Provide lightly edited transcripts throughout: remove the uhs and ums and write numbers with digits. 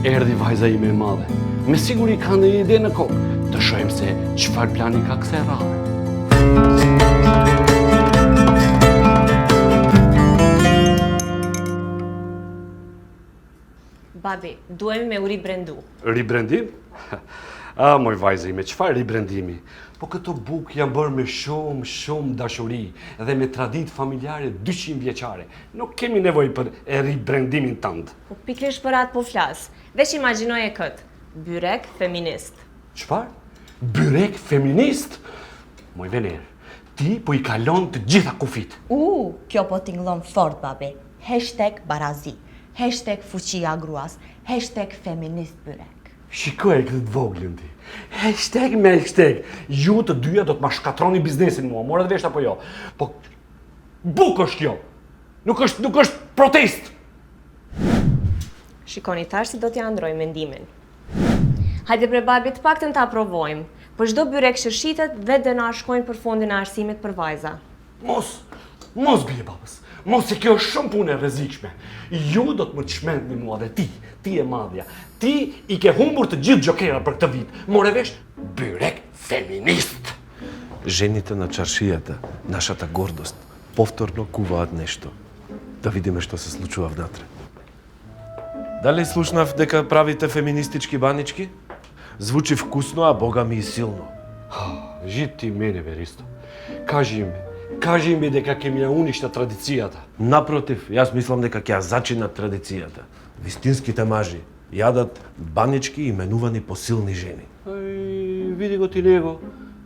Erdi vajza ime e madhe. Me siguri ka në ide në kokë. Të shohim se çfarë plani ka kësaj radhe. Babi, duhemi me u ribrendu. Ribrendim? Moj vajzë ime, çfarë ribrendimi? Po këto bukë janë bërë me shumë dashuri dhe me traditë familjare 200 vjeçare. Nuk kemi nevojë për ribrendimin tënd. Po pikërisht për atë po flas. Veç imagjinoje këtë. Byrek feminist. Çfarë? Byrek feminist? Moj vener, ti po I kalon të gjitha kufit. Kjo po tingëllon fort, babi. #barazi, #fuqia gruas, #feminist byrek. Shikoj këtë të voglën ti. #, ju të dyja do të ma shkatroni biznesin mua, morët vesh apo jo. Po, buk është kjo. Nuk është protest. Shikoni tash se do t'ja ndroj mendimin. Hajde pre babi të paktën ta aprovojmë. Për çdo byrek që shitet, vetë do na shkojnë për fondin e arsimit për vajza. Mos bie babës. Mos se kjo është shumë punë e rrezikshme. Ju do të më çmendni mua dhe ti e madhja. Ti I ke humbur të gjithë gjokerat për këtë vit. More vesh, byrek feminist. Жените на чаршията, нашата гордост, повторно куваат нешто. Да видиме што се случува внатре. Дали слушнав дека правите феминистички банички? Звучи вкусно, а бога ми и силно. Жит ти мене, Веристо. Кажи им дека ќе ми ја уништа традицијата. Напротив, јас мислам дека ќе ја зачинат традицијата. Вистинските мажи јадат банички именувани по силни жени. Види го ти него.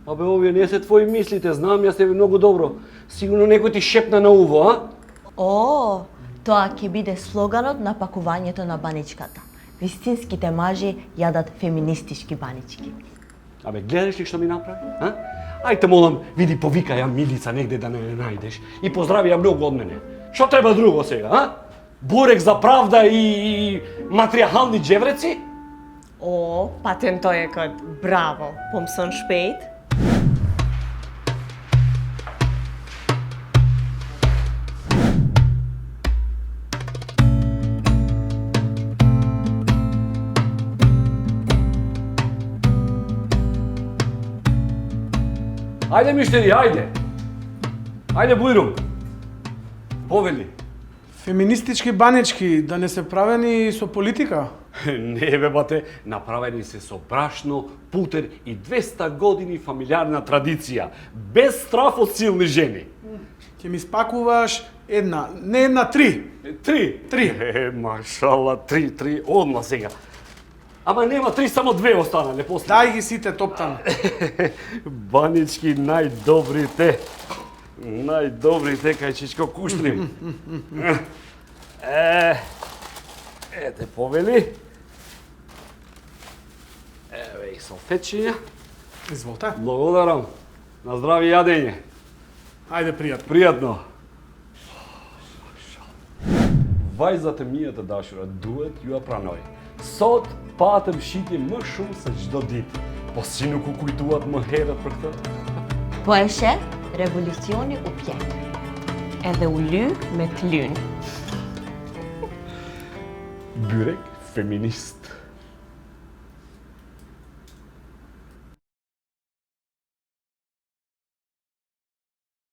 Абе, овие не се твои мислите, знам јас тебе многу добро. Сигурно некој ти шепна на уво, а? Тоа ќе биде слоганот на пакувањето на баничката. Вистинските мажи јадат феминистички банички. Абе, гледаш ли што ми направи? А? Ајте молам, види повика ја Милица негде да не најдеш и поздрави ја многу од мене. Што треба друго сега, а? Бурек за правда и матриархални джевреци? Patentoj e këtë. Bravo. Po mëson shpejt? Ajde mishteri, ajde. Ajde, bujrum. Повели. Феминистички банички да не се правени со политика? Не бе, бате, направени се со брашно, путер и 200 години фамилиарна традиција, без страф од силни жени. Ќе ми спакуваш не една, три. Три? Машала, три, одма сега. Ама нема три, само две останале после. Дај ги сите топтан. Банички најдобрите. Најдобрите кај Чичко Куштрим. Ете, повели. Еве и салфетчиња. Изволте. Благодарам. На здравје јадење. Ајде, пријатно. Пријатно. Vajzat e mia të dashura duhet ju a pranoj. Sot patëm shitje më shumë se çdo ditë. Po si nuk u kujtuat më herët për këtë? Po e sheh, revolucioni u pjek. Edhe u ly me klyn. Byrek feminist.